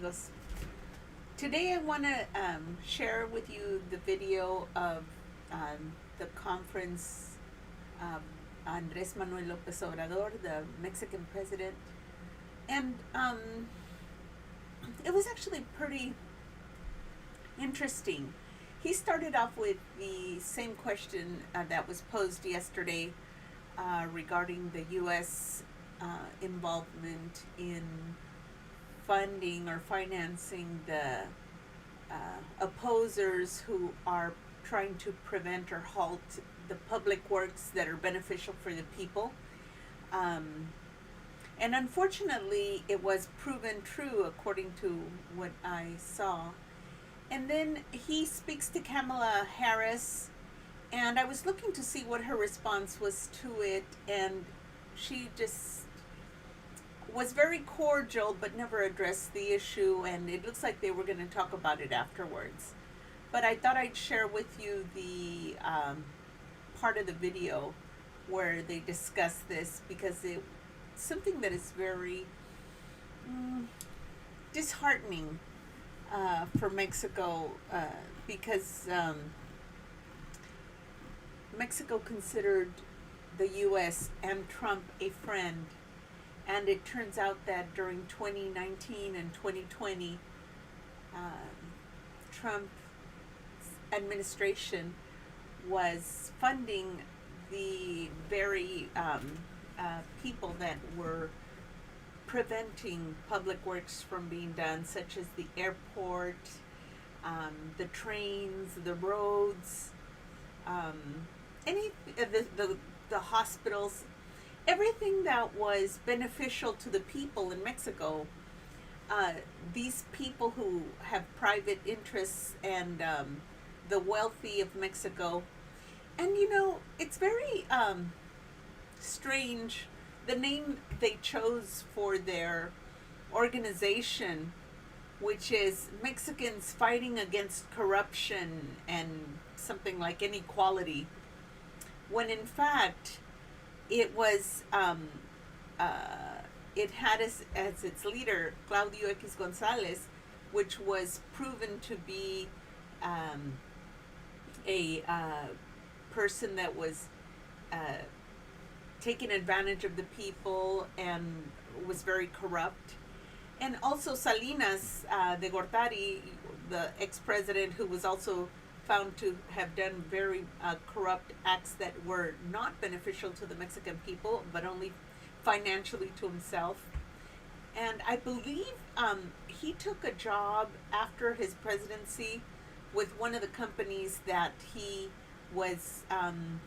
amigos? Today I want to share with you the video of the conference of Andres Manuel Lopez Obrador, the Mexican president. And it was actually pretty interesting. He started off with the same question that was posed yesterday regarding the U.S. Involvement in funding or financing the opposers who are trying to prevent or halt the public works that are beneficial for the people. And unfortunately, it was proven true according to what I saw. And then he speaks to Kamala Harris, and I was looking to see what her response was to it, and she just was very cordial but never addressed the issue, and it looks like they were going to talk about it afterwards. But I thought I'd share with you the part of the video where they discuss this, because it's something that is very disheartening for Mexico, because Mexico considered the U.S. and Trump a friend. And it turns out that during 2019 and 2020, Trump's administration was funding the very people that were preventing public works from being done, such as the airport, the trains, the roads, the hospitals. Everything that was beneficial to the people in Mexico, these people who have private interests and the wealthy of Mexico. And it's very strange, the name they chose for their organization, which is Mexicans Fighting Against Corruption and something like inequality, when in fact it was it had as its leader Claudio X Gonzalez, which was proven to be a person that was taking advantage of the people and was very corrupt. And also Salinas de Gortari, the ex-president, who was also found to have done very corrupt acts that were not beneficial to the Mexican people, but only financially to himself. And I believe he took a job after his presidency with one of the companies that he was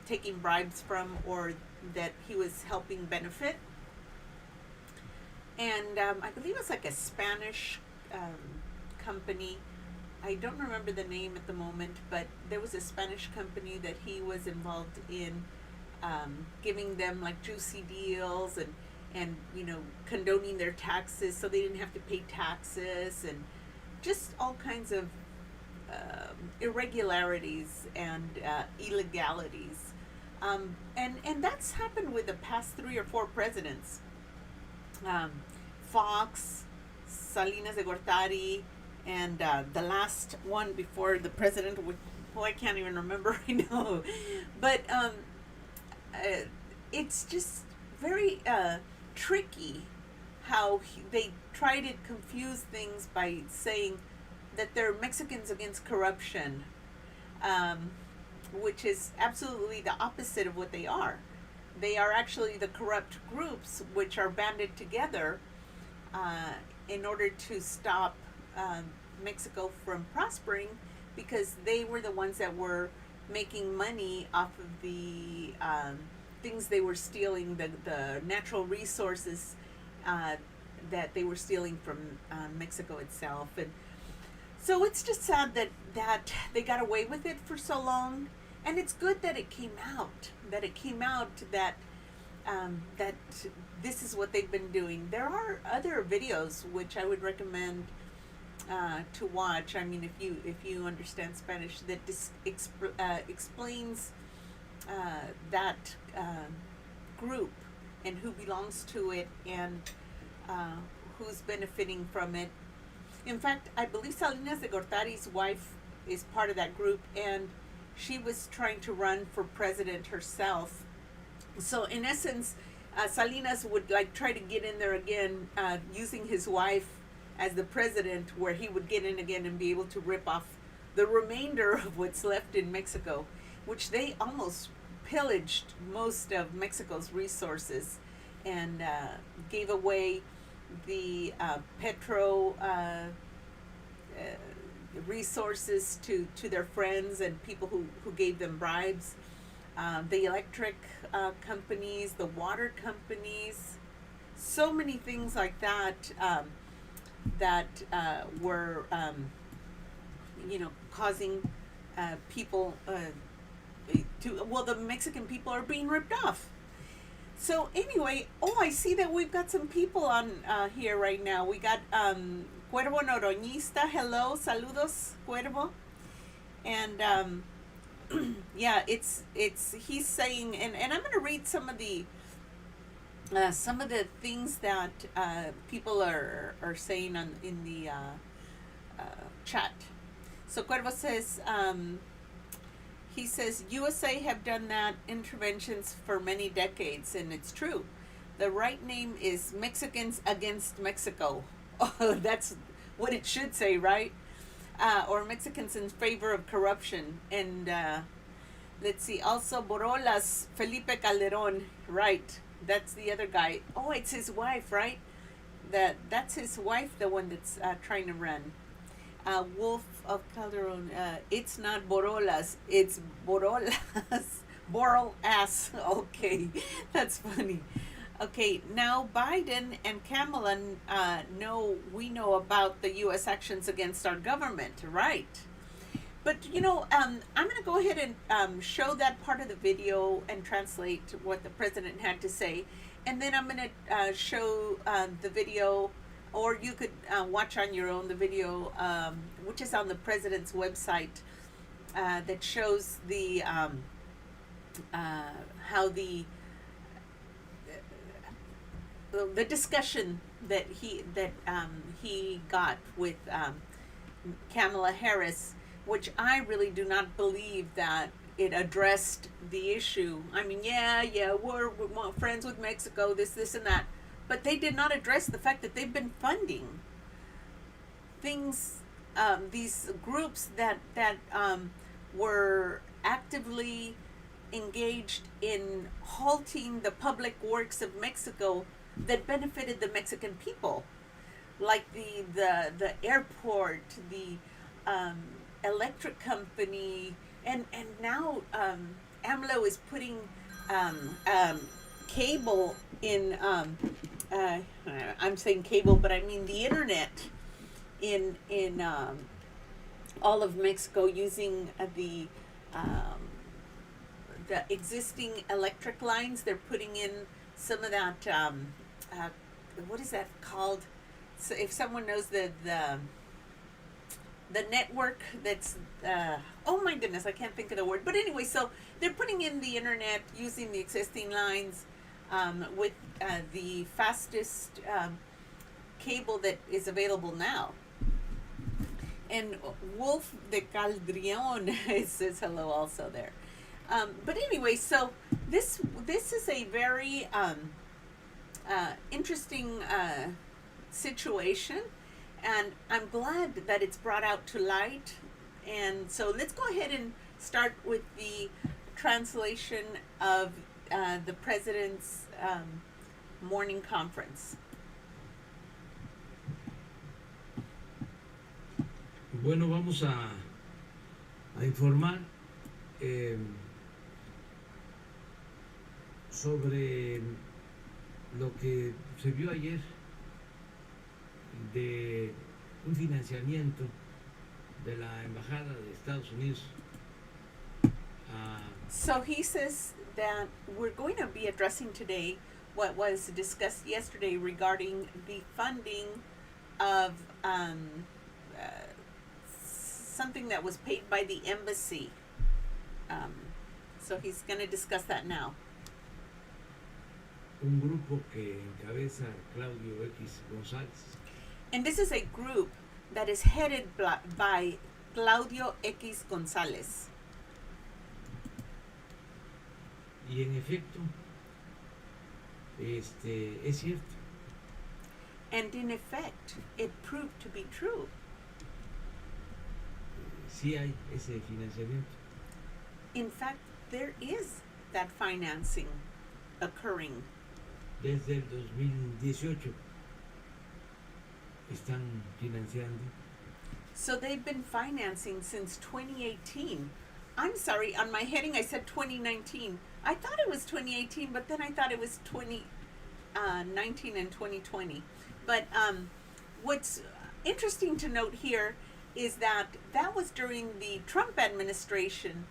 taking bribes from, or that he was helping benefit. And I believe it was like a Spanish company. I don't remember the name at the moment, but there was a Spanish company that he was involved in giving them like juicy deals and condoning their taxes so they didn't have to pay taxes, and just all kinds of irregularities and illegalities. And that's happened with the past 3 or 4 presidents. Fox, Salinas de Gortari, and the last one before the president, who I can't even remember right now. But it's just very tricky how they try to confuse things by saying that they're Mexicans against corruption, which is absolutely the opposite of what they are. They are actually the corrupt groups which are banded together in order to stop Mexico from prospering, because they were the ones that were making money off of the things they were stealing, the natural resources that they were stealing from Mexico itself. And so it's just sad that they got away with it for so long. And it's good that it came out, that this is what they've been doing. There are other videos which I would recommend to watch. I mean, if you understand Spanish, that explains that group and who belongs to it and who's benefiting from it. In fact, I believe Salinas de Gortari's wife is part of that group, and she was trying to run for president herself. So in essence, Salinas would like try to get in there again, using his wife as the president, where he would get in again and be able to rip off the remainder of what's left in Mexico, which they almost pillaged most of Mexico's resources and gave away the resources to their friends and people who gave them bribes. The electric companies, the water companies, so many things like that were, causing people the Mexican people are being ripped off. So anyway, I see that we've got some people on here right now. We got Cuervo Noroñista. Hello, saludos, Cuervo. And yeah, it's he's saying, and I'm going to read some of the things that people are saying in the chat. So Cuervo says, he says, USA have done that interventions for many decades, and it's true. The right name is Mexicans Against Mexico. Oh, that's what it should say, right? Or Mexicans in Favor of Corruption. And let's see, also Borolas, Felipe Calderon, right? That's the other guy. Oh, it's his wife, right? That's his wife, the one that's trying to run. Wolf of Calderon, it's not Borolas, it's Borolas. Boral ass. Okay, that's funny. Okay, now Biden and Kamala we know about the U.S. actions against our government, right? But, I'm going to go ahead and show that part of the video and translate what the president had to say. And then I'm going to show the video, or you could watch on your own the video, which is on the president's website, that shows the how the discussion that he got with Kamala Harris, which I really do not believe that it addressed the issue. I mean, we're friends with Mexico, this and that, but they did not address the fact that they've been funding things, these groups that were actively engaged in halting the public works of Mexico that benefited the Mexican people, like the airport, the electric company, and now AMLO is putting cable in, I'm saying cable, but I mean the internet in all of Mexico, using the existing electric lines. They're putting in some of that, what is that called? So if someone knows the network that's, oh my goodness, I can't think of the word. But anyway, so they're putting in the internet using the existing lines, with the fastest cable that is available now. And Wolf de Caldrion says hello also there. But anyway, so this is a very interesting situation, and I'm glad that it's brought out to light. And so let's go ahead and start with the translation of the president's morning conference. Bueno, vamos a informar sobre lo que se vio ayer de un financiamiento de la Embajada de Estados Unidos. So he says that we're going to be addressing today what was discussed yesterday regarding the funding of something that was paid by the embassy. So he's going to discuss that now. Un grupo que encabeza Claudio X González. And this is a group that that is headed by Claudio X González. Y en efecto, es cierto. And in effect, it proved to be true. Sí hay ese financiamiento. In fact, there is that financing occurring. Desde el 2018 están financiando. So they've been financing since 2018. I'm sorry, on my heading I said 2019. I thought it was 2018, but then I thought it was 2019 and 2020. But what's interesting to note here is that was during the Trump administration,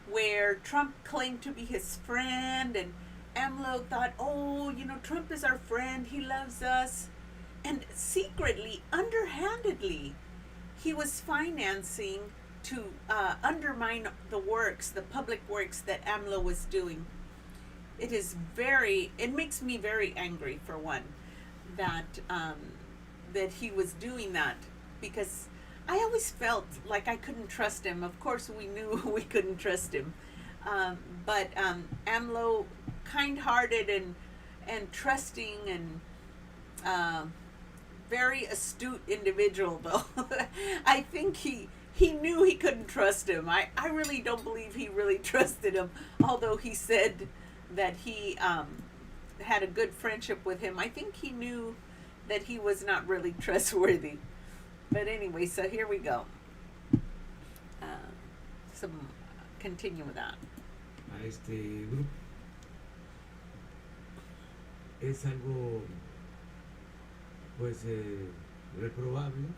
where Trump claimed to be his friend, and AMLO thought, oh, you know, Trump is our friend, he loves us. And secretly, underhandedly, he was financing to undermine the works, the public works that AMLO was doing. It makes me very angry, for one, that he was doing that, because I always felt like I couldn't trust him. Of course, we knew we couldn't trust him. But AMLO, kind-hearted and trusting and very astute individual, though. I think he knew he couldn't trust him. I really don't believe he really trusted him, although he said that he had a good friendship with him. I think he knew that he was not really trustworthy. But anyway, so here we go. Continue with that. A este grupo. Es algo, pues, reprobable.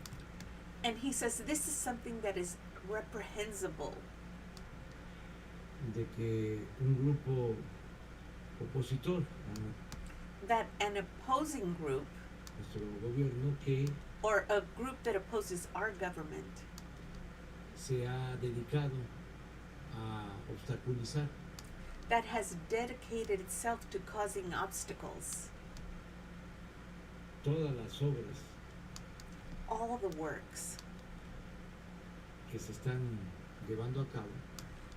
And he says this is something that is reprehensible. De que un grupo opositor that an opposing group, nuestro gobierno, que or a group that opposes our government, se ha dedicado a obstaculizar that has dedicated itself to causing obstacles, todas las obras all the works que se están llevando a cabo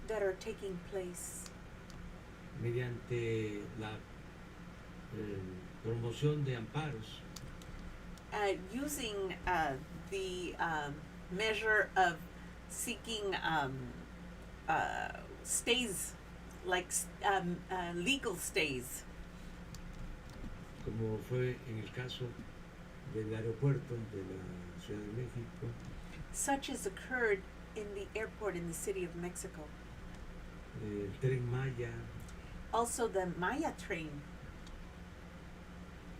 that are taking place mediante la promoción de amparos, using the measure of seeking stays, like legal stays, como fue en el caso del aeropuerto de la Ciudad de México, such as occurred in the airport in the city of Mexico. El Tren Maya, also the Maya train,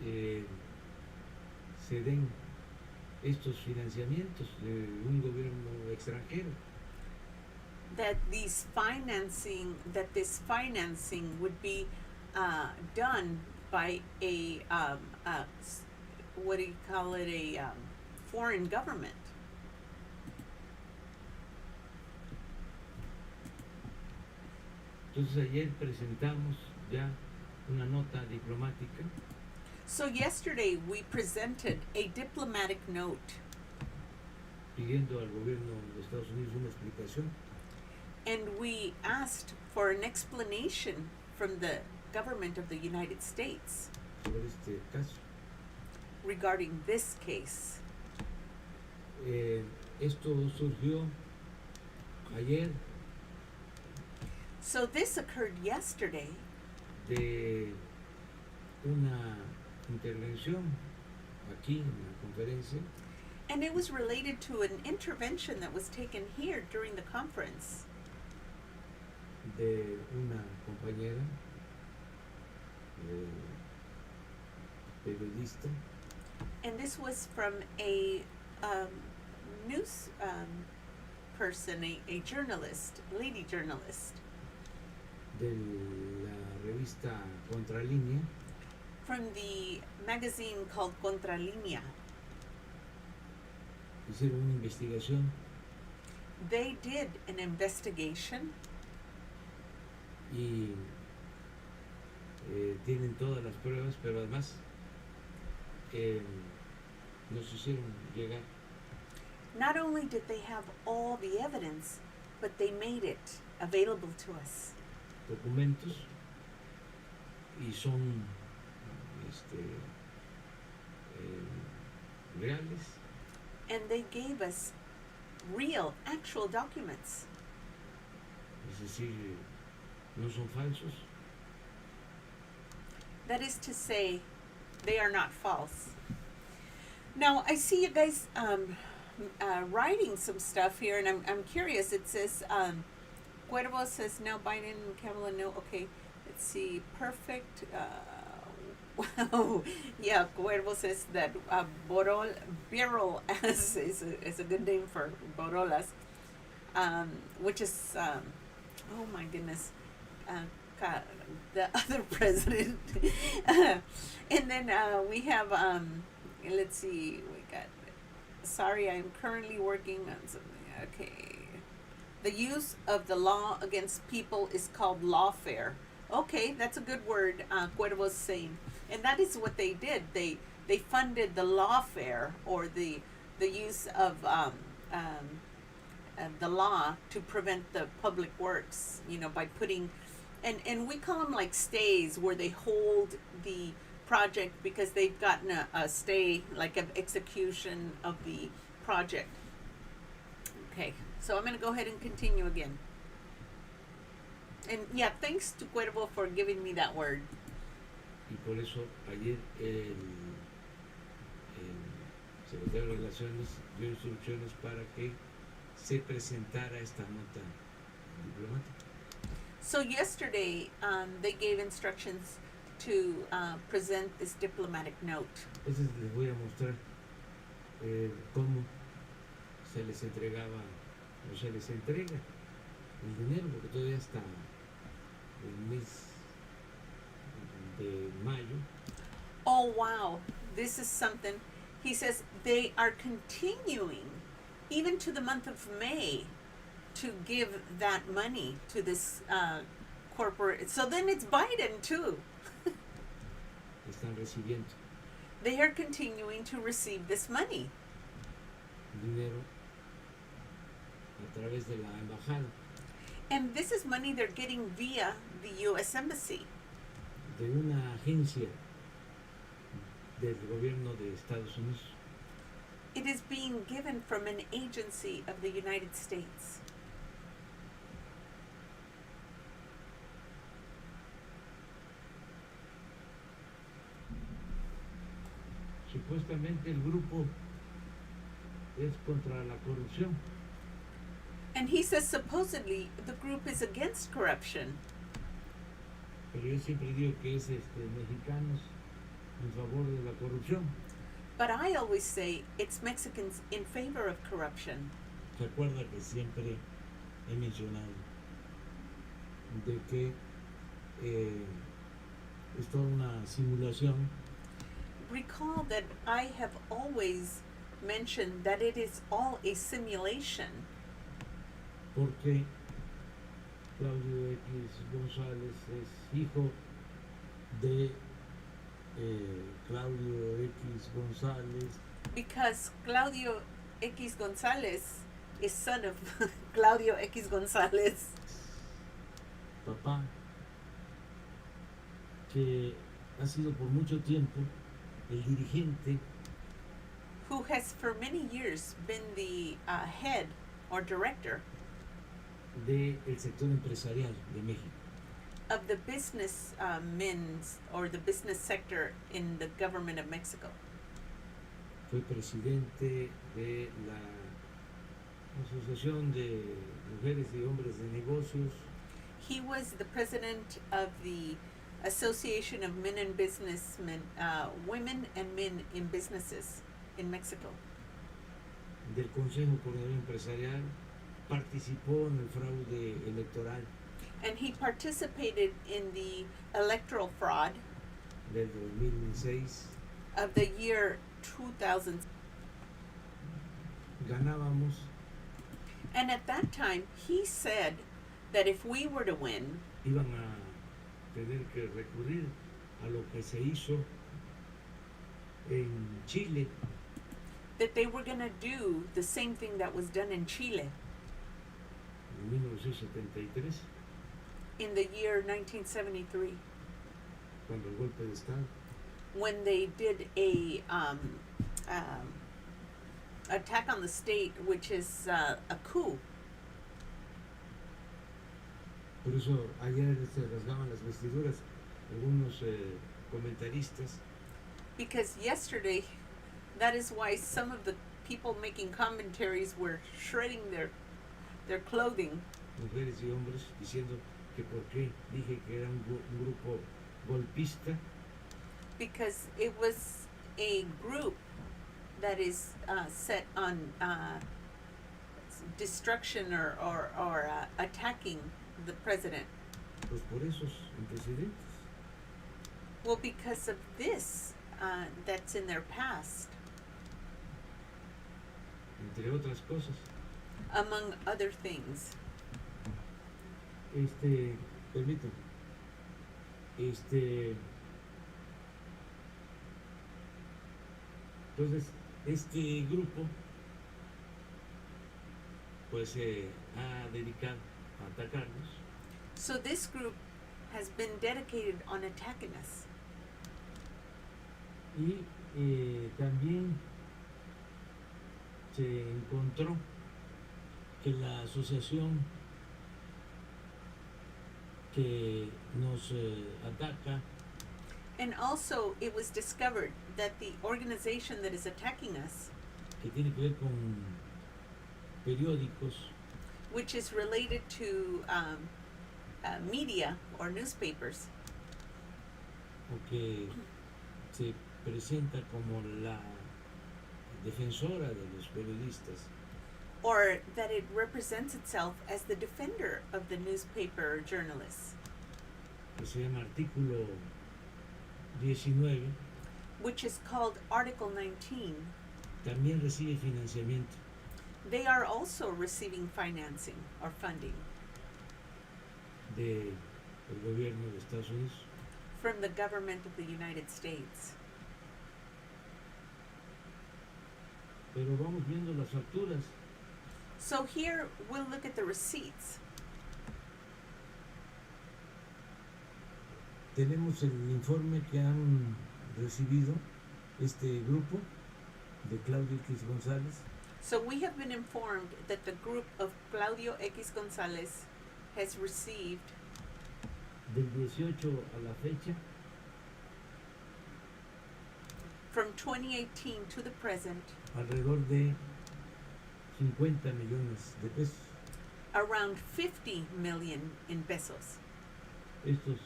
se den estos financiamientos de un gobierno extranjero. That this financing would be done by a what do you call it, a foreign government. Entonces ayer presentamos ya una nota diplomática. So yesterday we presented a diplomatic note pidiendo al gobierno de Estados Unidos una explicación. And we asked for an explanation from the government of the United States Sobre este caso. regarding this case. Esto surgió ayer So this occurred yesterday de una intervención aquí en la conferencia and it was related to an intervention that was taken here during the conference de una compañera periodista, and this was from a news person, a journalist, lady journalist de la revista Contralínea, from the magazine called Contralínea. hicieron una investigación They did an investigation y tienen todas las pruebas, pero además nos hicieron llegar not only did they have all the evidence, but they made it available to us. documentos y son reales, And they gave us real, actual documents. es decir, no son falsos. That is to say, they are not false. Now, I see you guys writing some stuff here, and I'm curious. It says, Cuervo says no, Biden, Kamala, no. Okay, let's see. Perfect. Wow. Yeah, Cuervo says that Viral is a good name for Borolas, which is, oh my goodness, the other president. And then we have, let's see, we got, sorry, I'm currently working on something. Okay. The use of the law against people is called lawfare. Okay, that's a good word, Cuervo's saying. And that is what they did. They funded the lawfare, or the use of the law to prevent the public works, by putting, and we call them like stays, where they hold the project because they've gotten a stay, like an execution of the project. Okay, so I'm going to go ahead and continue again. And yeah, thanks to Cuervo for giving me that word. Y por eso ayer el secretario de Relaciones dio instrucciones para que se presentara esta nota diplomática. So yesterday, they gave instructions to present this diplomatic note. Entonces les voy a mostrar cómo se les entregaba o se les entrega el dinero, porque todavía hasta el mes de mayo. Oh wow, this is something. He says they are continuing, even to the month of May, to give that money to this corporate. So then it's Biden too. Están recibiendo They are continuing to receive this money. dinero a través de la embajada, And this is money they're getting via the U.S. Embassy. de una agencia del gobierno de Estados Unidos. It is being given from an agency of the United States. Supuestamente el grupo es contra la corrupción, And he says supposedly the group is against corruption. pero yo siempre digo que es mexicanos en favor de la corrupción. But I always say it's Mexicans in favor of corruption. Se acuerda que siempre he mencionado de que es toda una simulación, Recall that I have always mentioned that it is all a simulation, porque Claudio X González es hijo de Claudio X González, because Claudio X González is son of Claudio X González, papá, que ha sido por mucho tiempo el dirigente who has for many years been the head or director del sector empresarial de México. of the business men's or the business sector in the government of Mexico. Fue presidente de la Asociación de Mujeres y Hombres de Negocios, He was the president of the Association of Men and Businessmen, Women and Men in Businesses in Mexico. del Consejo Coordinador Empresarial, participó en el fraude electoral And he participated in the electoral fraud del 2006. of the year 2000. Ganábamos And at that time, he said that if we were to win, iban a tener que recurrir a lo que se hizo en Chile, that they were going to do the same thing that was done in Chile en 1973, in the year 1973 cuando el golpe de Estado. when they did a attack on the state, which is a coup. Por eso ayer se rasgaban las vestiduras algunos comentaristas Because yesterday, that is why some of the people making commentaries were shredding their clothing, mujeres y hombres, diciendo que por qué dije que era un grupo golpista, because it was a group that is set on destruction or attacking the president. pues por esos antecedentes. Well, because of this that's in their past, Entre otras cosas, among other things. Permítame, entonces, este grupo, pues se ha dedicado a atacarnos, So this group has been dedicated on attacking us. y también se encontró que la asociación que nos ataca And also, it was discovered that the organization that is attacking us, que tiene que ver con periódicos which is related to media or newspapers, o que se presenta como la defensora de los periodistas, or that it represents itself as the defender of the newspaper journalists, que se llama Artículo 19, which is called Article 19. también recibe financiamiento They are also receiving financing or funding del gobierno de Estados Unidos. from the government of the United States. Pero vamos viendo las facturas. So here we'll look at the receipts. Tenemos el informe que han recibido este grupo de Claudio X González, So we have been informed that the group of Claudio X González has received del 18 a la fecha, from 2018 to the present alrededor de 50 millones de pesos. around 50 million in pesos. Estas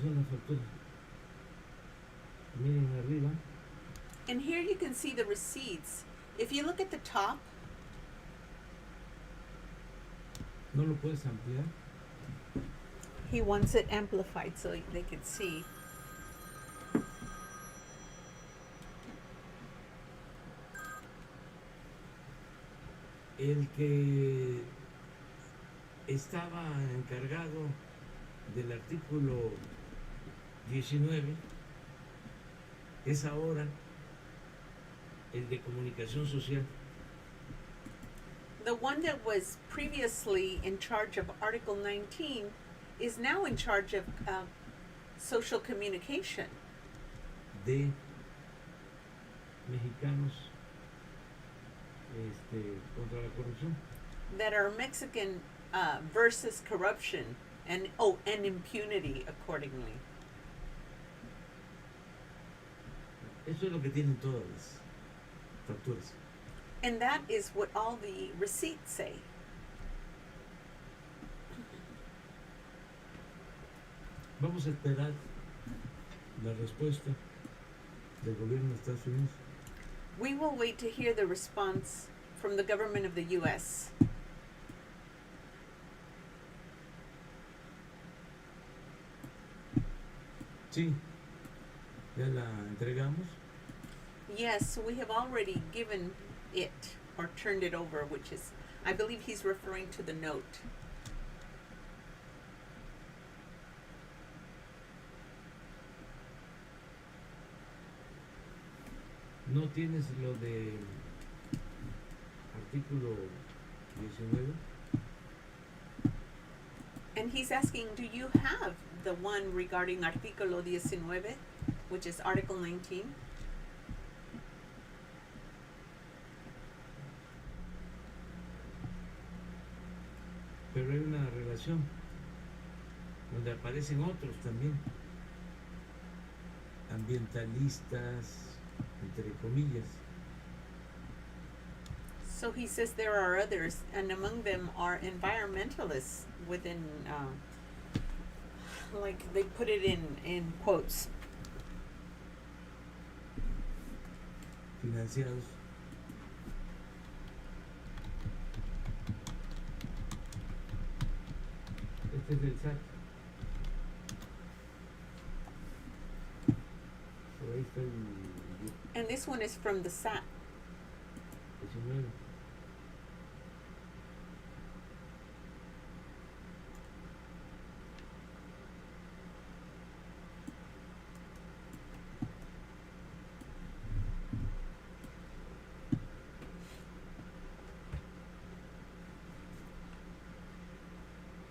son las facturas. Miren arriba, And here you can see the receipts. If you look at the top, no lo puedes ampliar. he wants it amplified so they can see. El que estaba encargado del artículo 19 es ahora el de comunicación social. The one that was previously in charge of Article 19 is now in charge of social communication De mexicanos contra la corrupción. that are Mexican versus corruption and impunity accordingly. Eso es lo que tienen todas las facturas. And that is what all the receipts say. Vamos a esperar la respuesta del gobierno de Estados Unidos. We will wait to hear the response from the government of the U.S. Sí, ya la entregamos. Yes, we have already given it or turned it over, which is, I believe he's referring to the note. ¿No tienes lo de artículo 19? And he's asking, do you have the one regarding Artículo 19, which is Article 19? Pero hay una relación donde aparecen otros también, ambientalistas, entre comillas. So he says there are others, and among them are environmentalists within, like they put it in quotes. Financiados. Este es del SAT. Por ahí está el And this one is from the SAT. 19.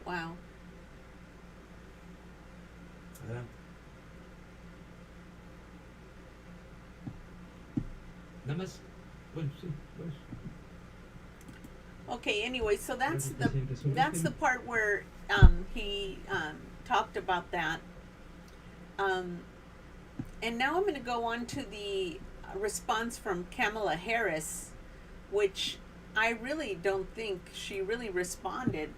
Wow. Adelante. Nada más. Bueno, sí, pues. Okay, anyway, so that's Creo que the se resuelve. that's the part where he talked about that. And now I'm going to go on to the response from Kamala Harris, which I really don't think she really responded.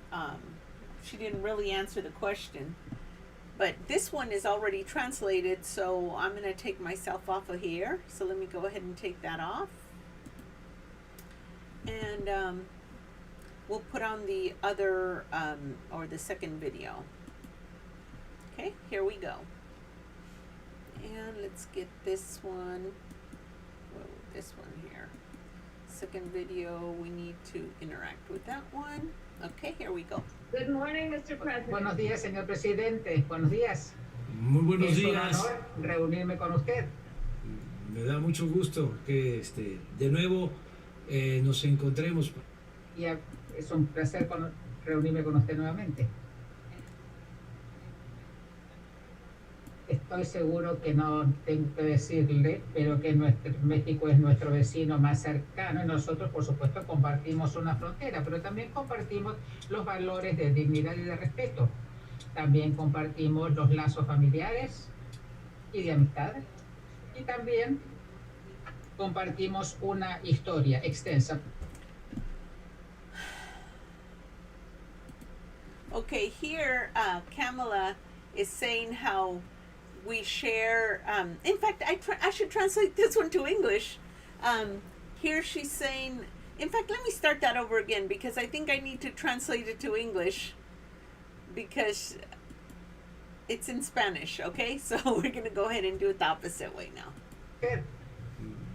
She didn't really answer the question. But this one is already translated, so I'm going to take myself off of here. So let me go ahead and take that off. And we'll put on the other, or the second video. Okay, here we go. And let's get this one, this one here. Second video, we need to interact with that one. Okay, here we go. Good morning, Mr. President. Buenos días, señor presidente. Buenos días. Muy buenos Es días. un honor reunirme con usted. Me da mucho gusto que de nuevo nos encontremos. Y es un placer reunirme con usted nuevamente. Estoy seguro que no tengo que decirle, pero que México es nuestro vecino más cercano y nosotros, por supuesto, compartimos una frontera, pero también compartimos los valores de dignidad y de respeto. También compartimos los lazos familiares y de amistad. Y también compartimos una historia extensa. Okay, here Kamala is saying how we share. In fact, I should translate this one to English. Here she's saying. In fact, let me start that over again because I think I need to translate it to English because it's in Spanish. Okay, so we're gonna go ahead and do it the opposite way now.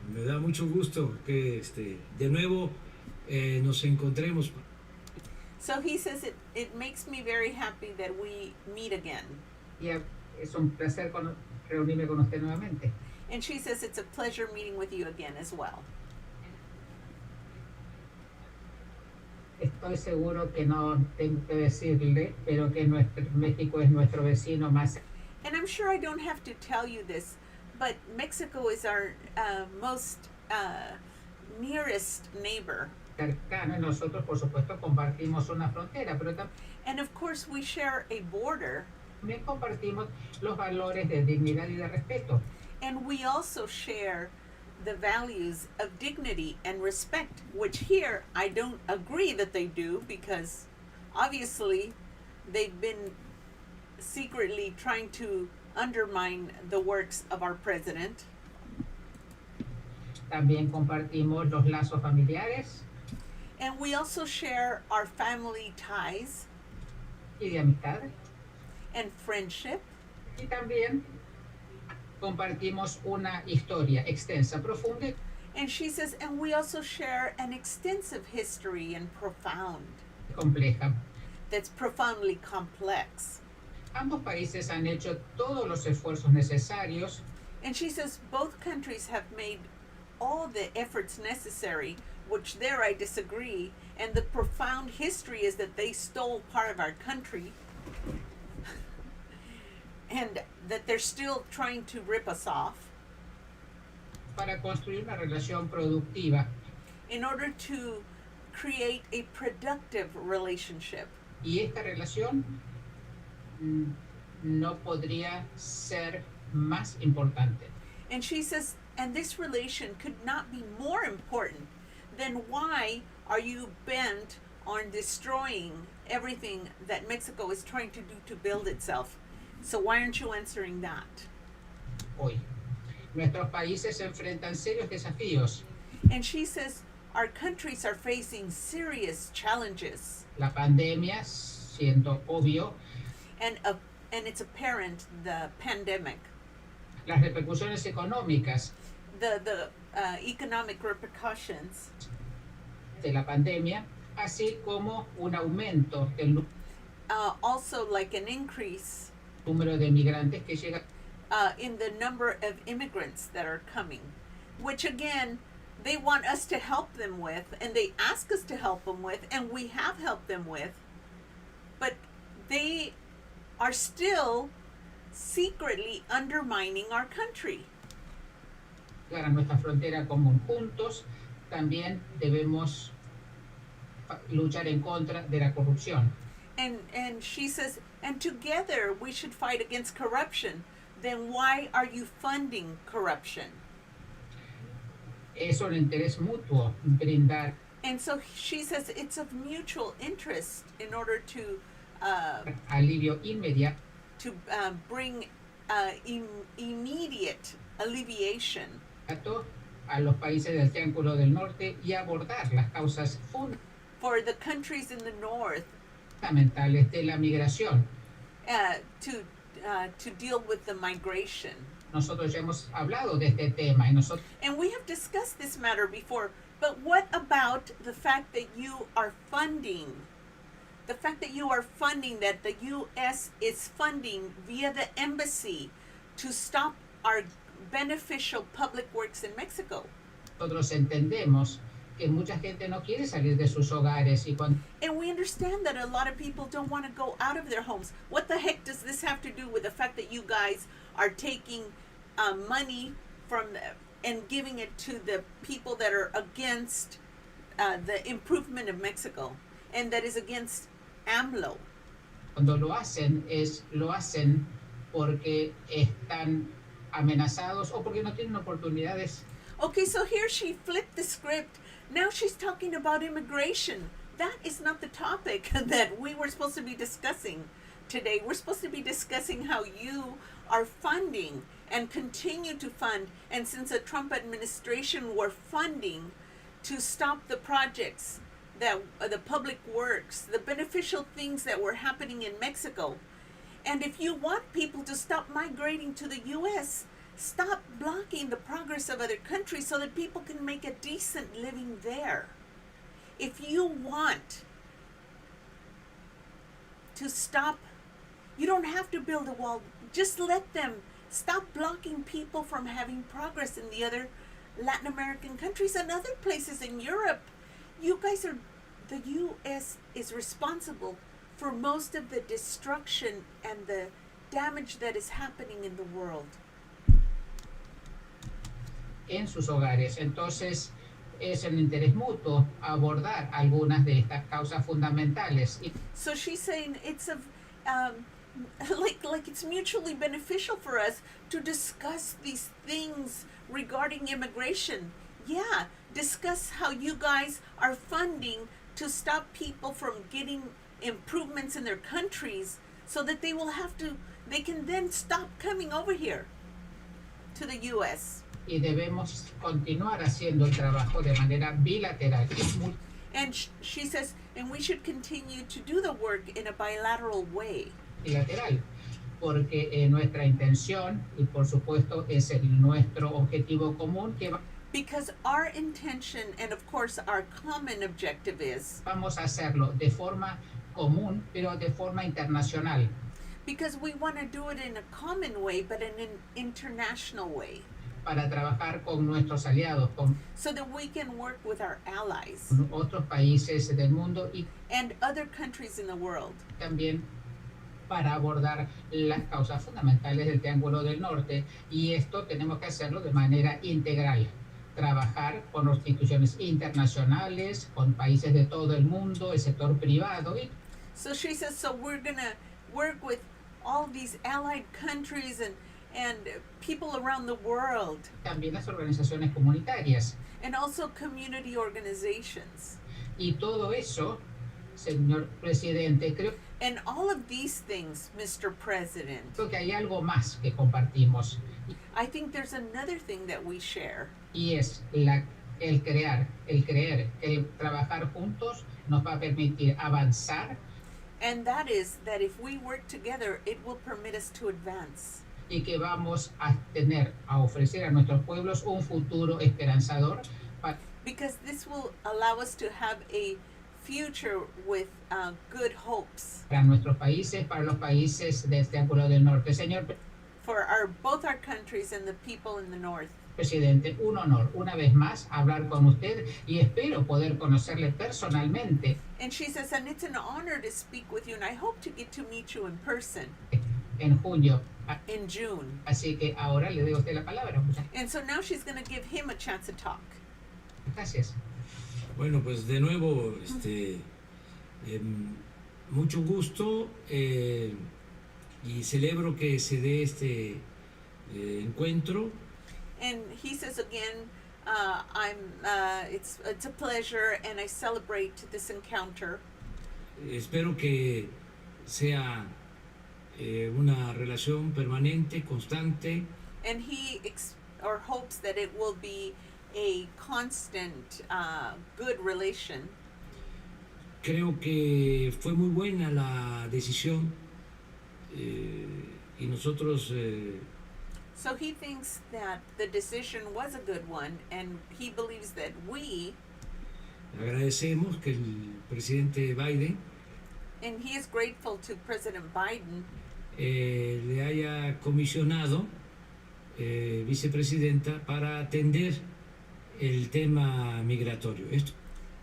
Me da mucho gusto que de nuevo nos encontremos. So he says it makes me very happy that we meet again. Y es un placer reunirme con usted nuevamente. And she says it's a pleasure meeting with you again as well. Estoy seguro que no tengo que decirle, pero que México es nuestro vecino más. And I'm sure I don't have to tell you this, but Mexico is our most nearest neighbor. Cercano y nosotros, por supuesto, compartimos una frontera, pero And of course we share a border. también compartimos los valores de dignidad y de respeto. And we also share the values of dignity and respect, which here I don't agree that they do because obviously they've been secretly trying to undermine the works of our president. También compartimos los lazos familiares And we also share our family ties y de amistad. and friendship. Y también compartimos una historia extensa, profunda y And she says, and we also share an extensive history and compleja. that's profoundly complex. Ambos países han hecho todos los esfuerzos necesarios And she says both countries have made all the efforts necessary, which there I disagree, and the profound history is that they stole part of our country and that they're still trying to rip us off para construir una relación productiva. in order to create a productive relationship. Y esta relación no podría ser más importante. And she says, and this relation could not be more important. Then why are you bent on destroying everything that Mexico is trying to do to build itself? So why aren't you answering that? Hoy, nuestros países se enfrentan serios desafíos. And she says, our countries are facing serious challenges. La pandemia, siendo obvio, And it's apparent, the pandemic, las repercusiones económicas the economic repercussions, de la pandemia, así como un aumento del also like an increase número de migrantes que llegan in the number of immigrants that are coming, which again, they want us to help them with, and they ask us to help them with, and we have helped them with, but they are still secretly undermining our country. a nuestra frontera común. Juntos también debemos luchar en contra de la corrupción. And she says, and together we should fight against corruption. Then why are you funding corruption? Es un interés mutuo brindar And so she says it's of mutual interest in order to alivio inmediato bring immediate alleviation a los países del Triángulo del Norte y abordar las causas for the countries in the north fundamentales de la migración. to deal with the migration. Nosotros ya hemos hablado de este tema y nosotros And we have discussed this matter before, but what about the fact that you are funding, that the U.S. is funding via the embassy to stop our beneficial public works in Mexico? nosotros entendemos que mucha gente no quiere salir de sus hogares y cuando And we understand that a lot of people don't want to go out of their homes. What the heck does this have to do with the fact that you guys are taking money from and giving it to the people that are against the improvement of Mexico and that is against AMLO? cuando lo hacen porque están amenazados o porque no tienen oportunidades. Okay, so here she flipped the script. Now she's talking about immigration. That is not the topic that we were supposed to be discussing today. We're supposed to be discussing how you are funding and continue to fund, and since the Trump administration were funding to stop the projects that the public works, the beneficial things that were happening in Mexico. And if you want people to stop migrating to the U.S., stop blocking the progress of other countries so that people can make a decent living there. If you want to stop, you don't have to build a wall. Just let them stop blocking people from having progress in the other Latin American countries and other places in Europe. The U.S. is responsible for most of the destruction and the damage that is happening in the world. En sus hogares. Entonces, es un interés mutuo abordar algunas de estas causas fundamentales. So she's saying it's like it's mutually beneficial for us to discuss these things regarding immigration. Yeah, discuss how you guys are funding to stop people from getting improvements in their countries so that they can then stop coming over here to the U.S. Y debemos continuar haciendo el trabajo de manera bilateral. And she says, and we should continue to do the work in a bilateral way. Bilateral, porque nuestra intención y por supuesto es nuestro objetivo común que Because our intention and of course our common objective is vamos a hacerlo de forma común, pero de forma internacional. because we want to do it in a common way, but in an international way. para trabajar con nuestros aliados, con so that we can work with our allies otros países del mundo y and other countries in the world también para abordar las causas fundamentales del Triángulo del Norte. Y esto tenemos que hacerlo de manera integral. Trabajar con instituciones internacionales, con países de todo el mundo, el sector privado. Y So she says, so we're gonna work with all these allied countries and people around the world, también las organizaciones comunitarias. and also community organizations. Y todo eso, señor presidente, creo And all of these things, Mr. President, que hay algo más que compartimos. I think there's another thing that we share, Y es el creer, el trabajar juntos nos va a permitir avanzar and that is that if we work together, it will permit us to advance. y que vamos a ofrecer a nuestros pueblos un futuro esperanzador Because this will allow us to have a future with good hopes para nuestros países, para los países del Triángulo del Norte. Señor for both our countries and the people in the North. presidente, un honor una vez más hablar con usted y espero poder conocerle personalmente And she says, and it's an honor to speak with you, and I hope to get to meet you in person en junio. in June. Así que ahora le doy a usted la palabra. Muchas And so now she's going to give him a chance to talk. gracias. Bueno, pues de nuevo, mucho gusto y celebro que se dé este encuentro. And he says again, it's a pleasure, and I celebrate this encounter. Espero que sea una relación permanente, constante, And he hopes that it will be a constant, good relation. Creo que fue muy buena la decisión y nosotros So he thinks that the decision was a good one, and he believes that we, agradecemos que el presidente Biden and he is grateful to President Biden le haya comisionado vicepresidenta para atender el tema migratorio. Esto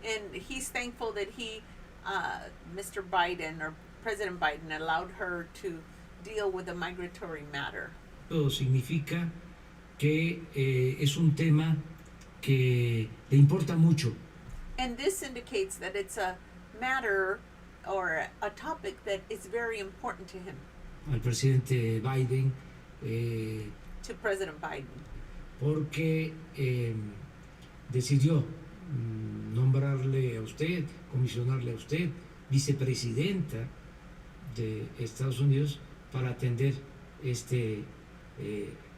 and he's thankful that Mr. Biden or President Biden allowed her to deal with the migratory matter. significa que es un tema que le importa mucho And this indicates that it's a matter or a topic that is very important to him, al presidente Biden to President Biden, porque decidió nombrarle a usted, comisionarle a usted vicepresidenta de Estados Unidos para atender este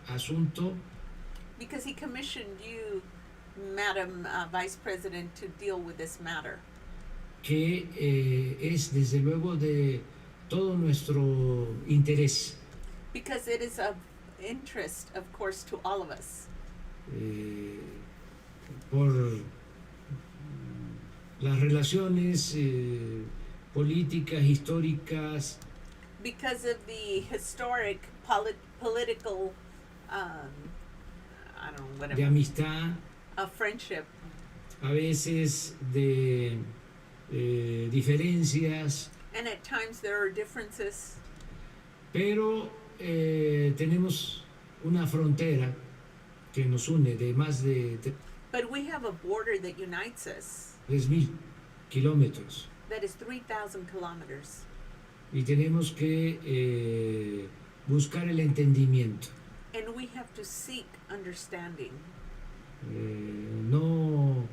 asunto because he commissioned you, Madam Vice President, to deal with this matter. que es desde luego de todo nuestro interés. Because it is of interest, of course, to all of us. Por las relaciones políticas, históricas, Because of the historic political, I don't know, de whatever, amistad, friendship, a veces de diferencias, and at times there are differences, pero tenemos una frontera que nos une de más de but we have a border that unites us 3,000 kilómetros that is 3,000 kilometers. y tenemos que buscar el entendimiento, And we have to seek understanding no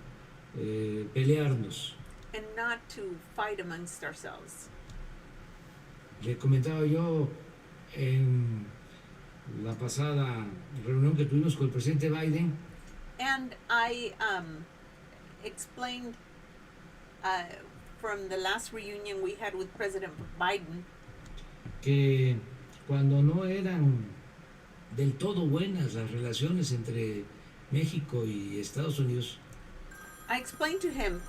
pelearnos. and not to fight amongst ourselves. Le comentaba yo en la pasada reunión que tuvimos con el presidente Biden And I explained from the last reunion we had with President Biden que cuando no eran del todo buenas las relaciones entre México y Estados Unidos, I explained to him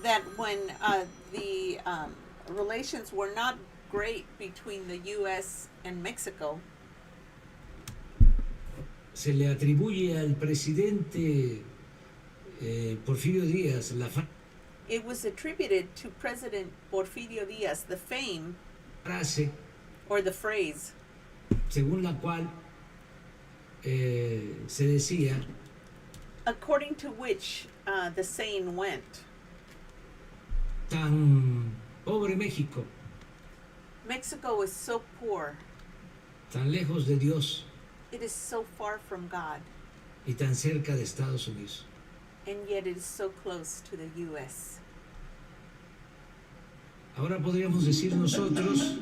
that when the relations were not great between the U.S. and Mexico, se le atribuye al presidente Porfirio Díaz la It was attributed to President Porfirio Díaz the fame frase or the phrase según la cual se decía according to which the saying went, tan pobre México, Mexico is so poor, tan lejos de Dios it is so far from God, y tan cerca de Estados Unidos. and yet it is so close to the U.S. Ahora podríamos decir nosotros,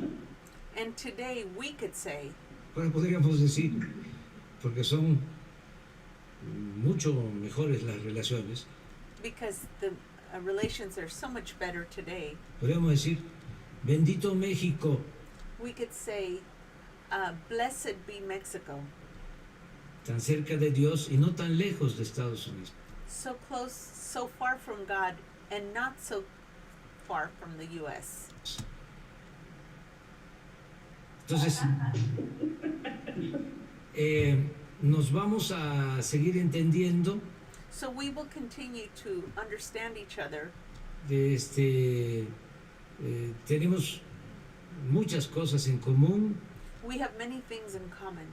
And today we could say, ahora podríamos decir, porque son mucho mejores las relaciones, because the relations are so much better today, podríamos decir, bendito México, we could say, blessed be Mexico, tan cerca de Dios y no tan lejos de Estados Unidos. so close, so far from God, and not so far from the U.S. Entonces, nos vamos a seguir entendiendo. So we will continue to understand each other. Tenemos muchas cosas en común We have many things in common,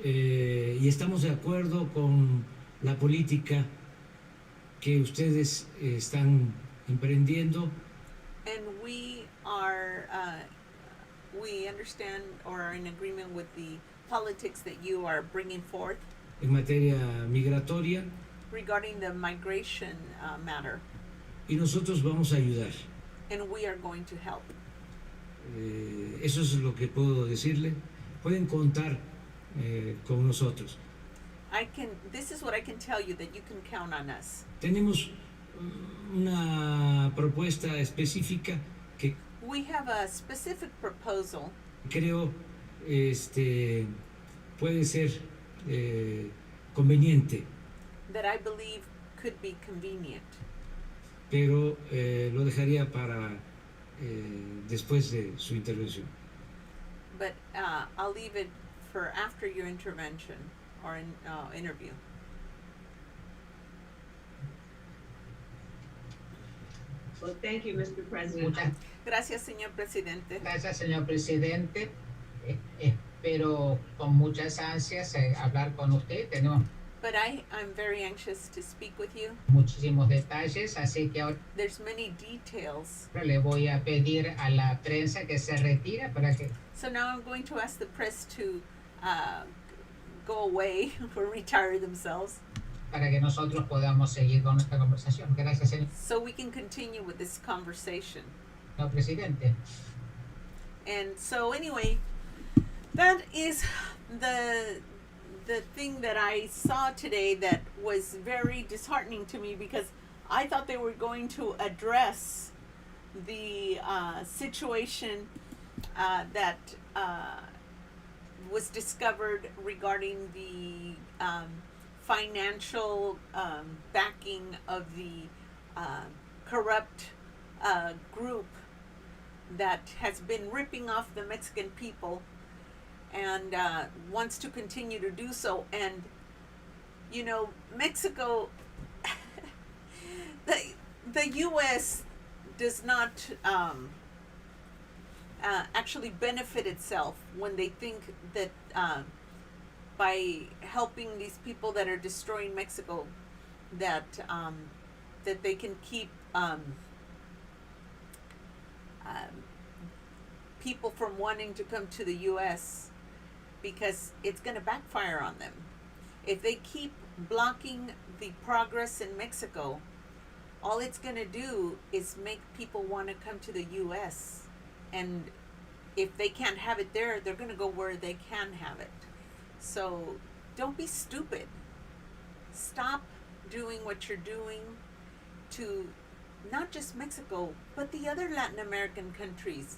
y estamos de acuerdo con la política que ustedes están emprendiendo and we understand or are in agreement with the politics that you are bringing forth en materia migratoria, regarding the migration matter, y nosotros vamos a ayudar. and we are going to help. Eso es lo que puedo decirle. Pueden contar con nosotros. This is what I can tell you, that you can count on us. Tenemos una propuesta específica que We have a specific proposal creo puede ser conveniente, that I believe could be convenient, pero lo dejaría para después de su intervención. but I'll leave it for after your intervention or interview. Well, thank you, Mr. President. Muchas Gracias, señor presidente. gracias, señor presidente. Espero con muchas ansias hablar con usted. Tenemos But I'm very anxious to speak with you. muchísimos detalles, así que ahora There's many details. le voy a pedir a la prensa que se retire para que So now I'm going to ask the press to go away or retire themselves nosotros podamos seguir con nuestra conversación. Gracias, señor so we can continue with this conversation. presidente. And so anyway, that is the thing that I saw today that was very disheartening to me, because I thought they were going to address the situation that was discovered regarding the financial backing of the corrupt group that has been ripping off the Mexican people and wants to continue to do so. And you know, Mexico, the U.S. does not actually benefit itself when they think that by helping these people that are destroying Mexico, that that they can keep people from wanting to come to the U.S., because it's going to backfire on them. If they keep blocking the progress in Mexico, all it's going to do is make people want to come to the U.S. And if they can't have it there, they're going to go where they can have it. So don't be stupid. Stop doing what you're doing to not just Mexico, but the other Latin American countries,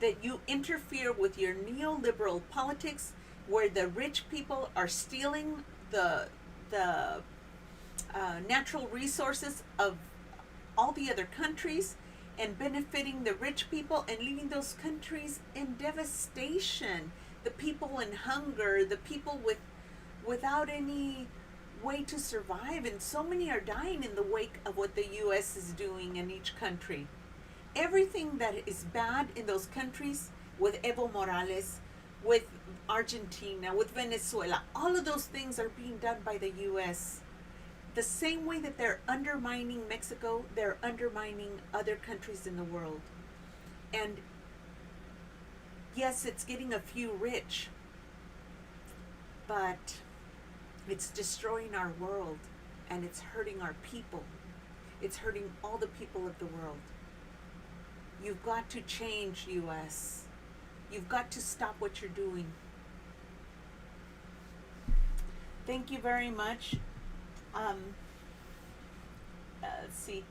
that you interfere with your neoliberal politics, where the rich people are stealing the natural resources of all the other countries and benefiting the rich people and leaving those countries in devastation, the people in hunger, the people with without any way to survive, and so many are dying in the wake of what the US is doing in each country. Everything that is bad in those countries, with Evo Morales, with Argentina, with Venezuela, all of those things are being done by the US. The same way that they're undermining Mexico, they're undermining other countries in the world. And yes, it's getting a few rich, but it's destroying our world, and it's hurting our people. It's hurting all the people of the world. You've got to change, US. You've got to stop what you're doing. Thank you very much. Let's see.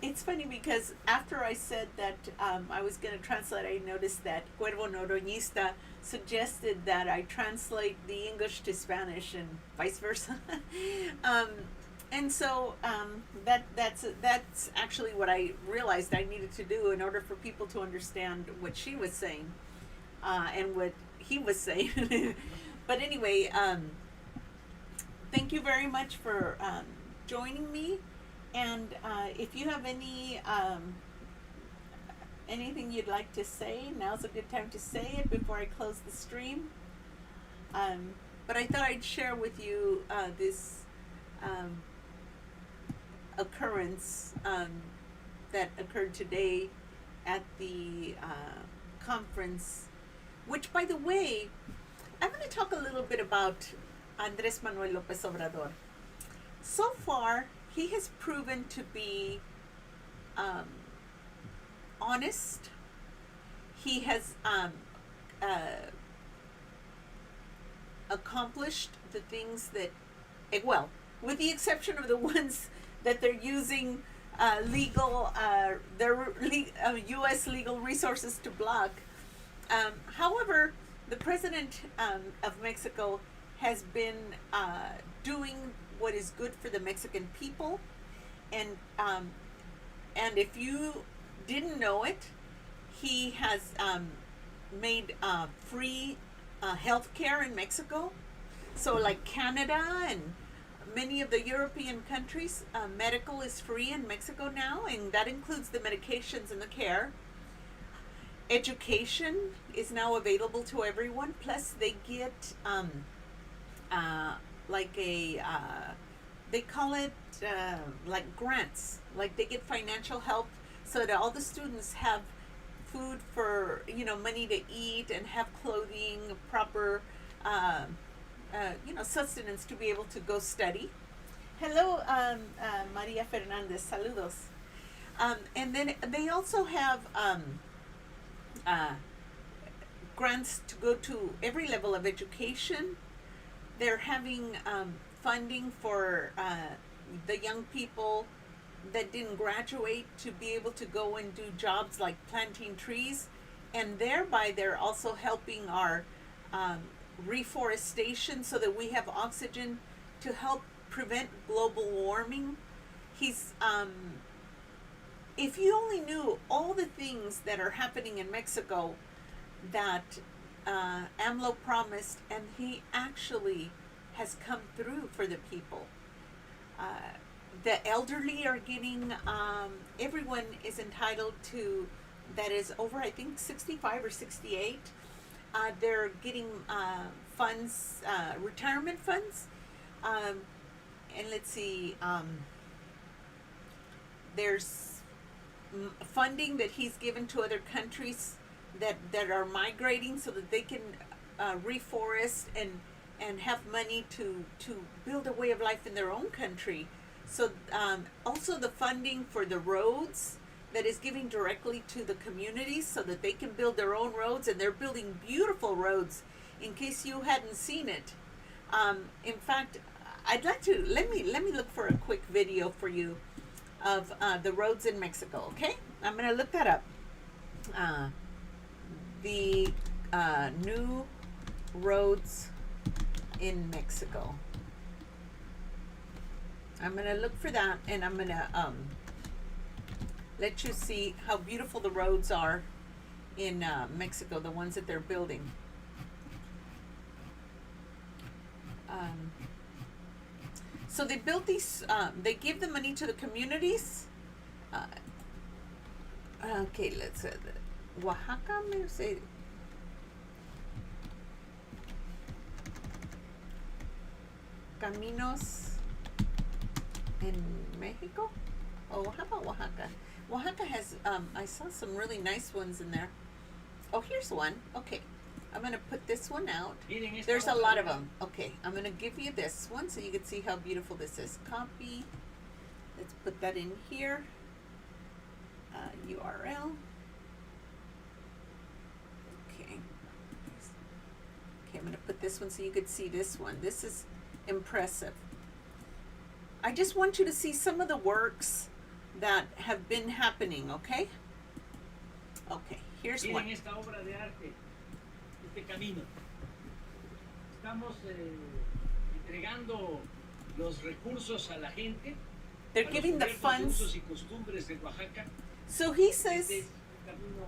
It's funny because after I said that I was going to translate, I noticed that Cuervo Noroñista suggested that I translate the English to Spanish and vice versa. And so that's actually what I realized I needed to do in order for people to understand what she was saying and what he was saying. But anyway, thank you very much for joining me. And if you have anything you'd like to say, now's a good time to say it before I close the stream. But I thought I'd share with you this occurrence that occurred today at the conference, which, by the way, I'm going to talk a little bit about Andres Manuel Lopez Obrador. So far, he has proven to be honest. He has accomplished the things that, well, with the exception of the ones that they're using U.S. legal resources to block. However, the president of Mexico has been doing what is good for the Mexican people, and if you didn't know it, he has made free health care in Mexico. So like Canada and many of the European countries, medical is free in Mexico now, and that includes the medications and the care. Education is now available to everyone, plus they get they call it like grants, like they get financial help so that all the students have food for, money to eat and have clothing, proper sustenance to be able to go study. Hello, Maria Fernandez, saludos. And then they also have grants to go to every level of education. They're having funding for the young people that didn't graduate to be able to go and do jobs like planting trees, and thereby they're also helping our reforestation so that we have oxygen to help prevent global warming. He's if you only knew all the things that are happening in Mexico that AMLO promised, and he actually has come through for the people. The elderly are getting, everyone is entitled to, that is over, I think, 65 or 68. They're getting funds, retirement funds. And let's see, there's funding that he's given to other countries that are migrating so that they can reforest and have money to build a way of life in their own country. So also the funding for the roads that is giving directly to the communities so that they can build their own roads, and they're building beautiful roads. In case you hadn't seen it, in fact, I'd like to let me look for a quick video for you of the roads in Mexico. Okay, I'm gonna look that up. The new roads in Mexico. I'm gonna look for that, and I'm gonna let you see how beautiful the roads are in Mexico, the ones that they're building. So they built these. They give the money to the communities. Okay, let's Oaxaca. Maybe say Caminos in Mexico. Oh, how about Oaxaca? Oaxaca has. I saw some really nice ones in there. Oh, here's one. Okay, I'm gonna put this one out. There's a lot of them. Okay, I'm gonna give you this one so you can see how beautiful this is. Copy. Let's put that in here. URL. Okay. Okay, I'm gonna put this one so you could see this one. This is impressive. I just want you to see some of the works that have been happening, okay? Okay, here's one. Miren esta obra de arte, este camino. Estamos entregando los recursos a la gente. They're a giving the los funds. usos y costumbres de Oaxaca. So he says, Este camino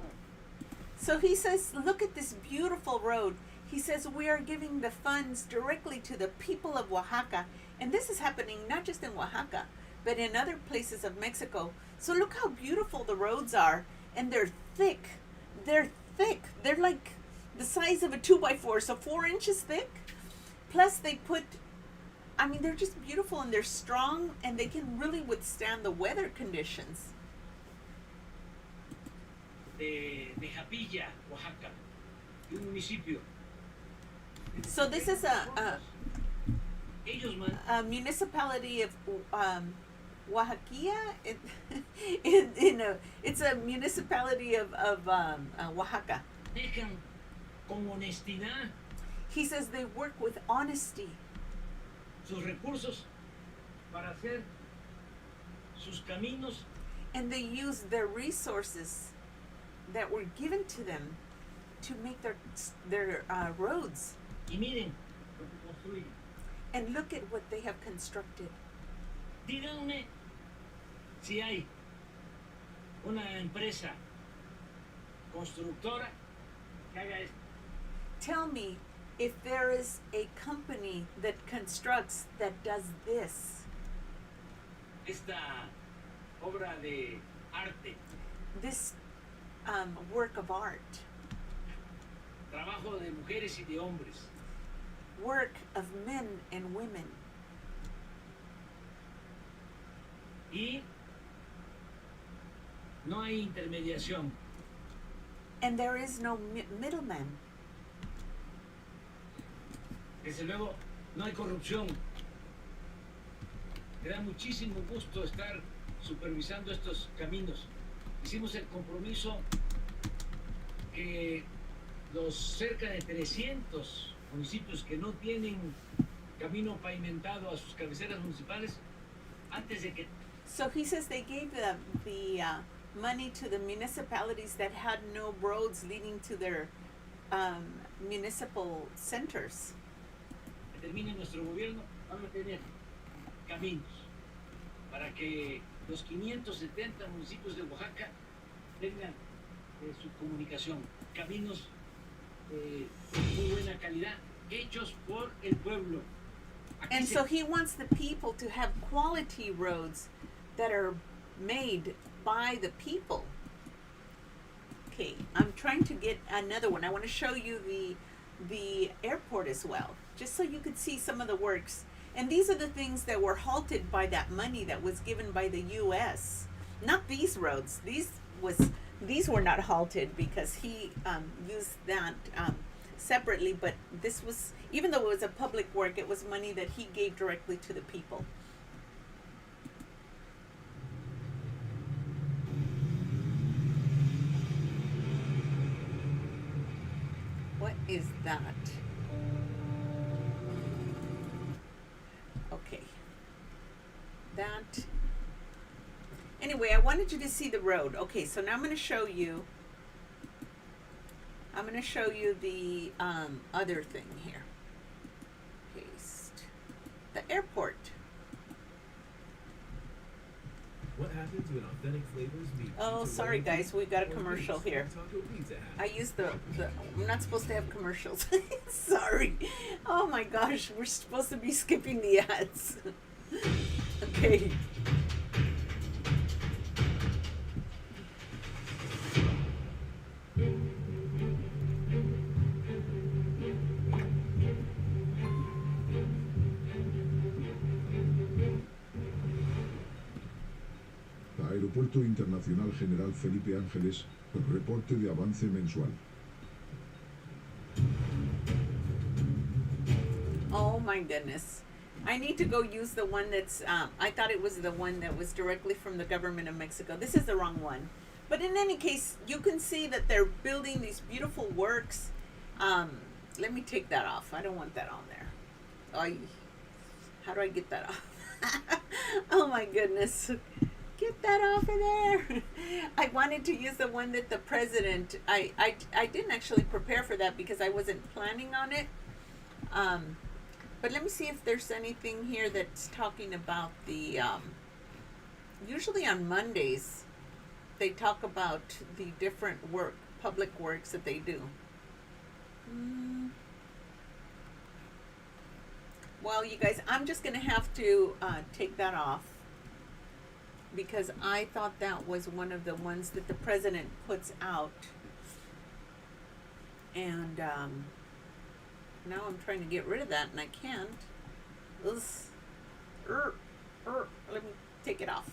look at this beautiful road. He says we are giving the funds directly to the people of Oaxaca. And this is happening not just in Oaxaca, but in other places of Mexico. So look how beautiful the roads are. And they're thick. They're thick. They're like the size of a 2x4, so 4 inches thick. Plus they put, I mean, they're just beautiful and they're strong and they can really withstand the weather conditions. de Japilla, Oaxaca, de un municipio. So this is Ellos man, a municipality of Oaxaca. It's a municipality of Oaxaca. dejan con honestidad He says they work with honesty sus recursos para hacer sus caminos and they use their resources that were given to them to make their roads. y miren lo que construyen. And look at what they have constructed. Díganme si hay una empresa constructora que haga esto. Tell me if there is a company that constructs that does this. Esta obra de arte, This work of art, trabajo de mujeres y de hombres. work of men and women. Y no hay intermediación. And there is no middleman. Desde luego, no hay corrupción. Me da muchísimo gusto estar supervisando estos caminos. Hicimos el compromiso que los cerca de 300 municipios que no tienen camino pavimentado a sus cabeceras municipales, antes de que So he says they gave the money to the municipalities that had no roads leading to their municipal centers. termine nuestro gobierno, van a tener caminos para que los 570 municipios de Oaxaca tengan su comunicación, caminos de muy buena calidad, hechos por el pueblo. Aquí And se- so he wants the people to have quality roads that are made by the people. Okay, I'm trying to get another one. I want to show you the airport as well, just so you could see some of the works. And these are the things that were halted by that money that was given by the U.S. Not these roads. These were not halted because he used that separately. But this was, even though it was a public work, it was money that he gave directly to the people. What is that? Okay. That. Anyway, I wanted you to see the road. Okay, so now I'm going to show you. I'm going to show you the other thing here. Paste. The airport. What happens when authentic flavors meet? Oh, pizza sorry royalty guys, we got a or commercial Greece? here. Taco pizza I happens. used the I'm not supposed to have commercials. Sorry. Oh my gosh, we're supposed to be skipping the ads. Okay. Aeropuerto Internacional General Felipe Ángeles, reporte de avance mensual. Oh my goodness. I need to go use the one that's, I thought it was the one that was directly from the government of Mexico. This is the wrong one. But in any case, you can see that they're building these beautiful works. Let me take that off. I don't want that on there. How do I get that off? Oh my goodness. Get that off of there. I wanted to use the one that the president, I didn't actually prepare for that because I wasn't planning on it. But let me see if there's anything here that's talking about the, usually on Mondays, they talk about the different public works that they do. Well, you guys, I'm just going to have to take that off because I thought that was one of the ones that the president puts out. And now I'm trying to get rid of that and I can't. Let me take it off.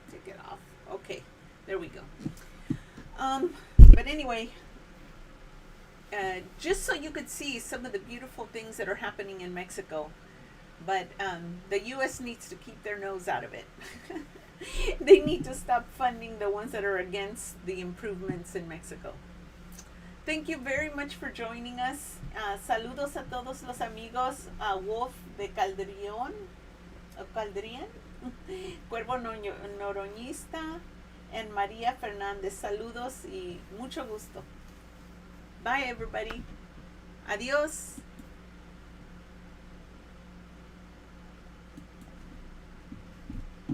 Take it off. Okay, there we go. But anyway, just so you could see some of the beautiful things that are happening in Mexico. But the U.S. needs to keep their nose out of it. They need to stop funding the ones that are against the improvements in Mexico. Thank you very much for joining us. Saludos a todos los amigos. Wolf de Caldrión, Cuervo Noroñista, and María Fernández. Saludos y mucho gusto. Bye, everybody. Adiós.